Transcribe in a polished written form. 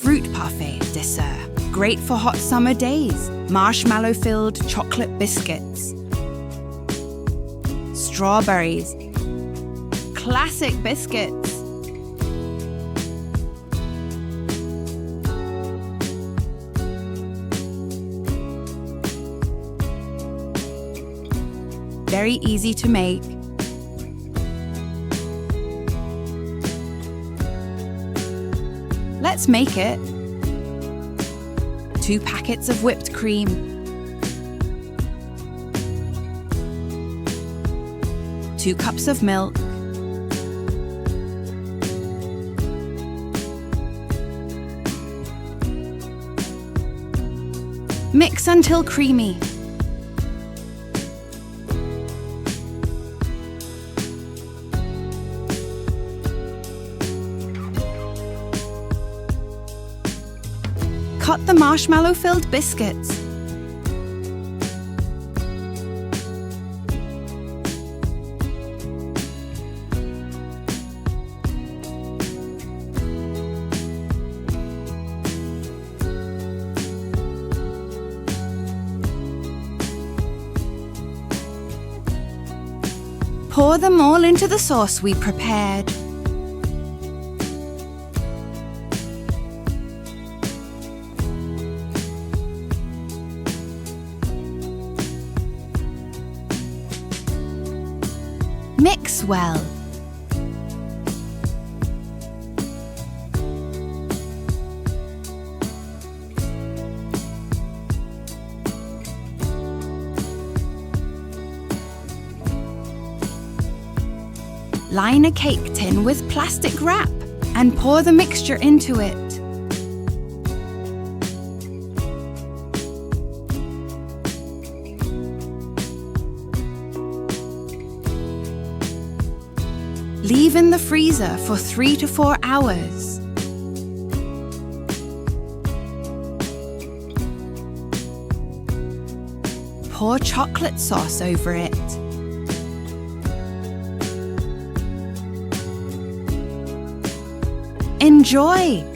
Fruit Parfait dessert. Great for hot summer days. Marshmallow-filled chocolate biscuits. Strawberries. Classic biscuits. Very easy to make. Let's make it. 2 packets of whipped cream. 2 cups of milk. Mix until creamy. Cut the marshmallow-filled biscuits. Pour them all into the sauce we prepared. Mix well. Line a cake tin with plastic wrap and pour the mixture into it. Leave in the freezer for 3 to 4 hours. Pour chocolate sauce over it. Enjoy!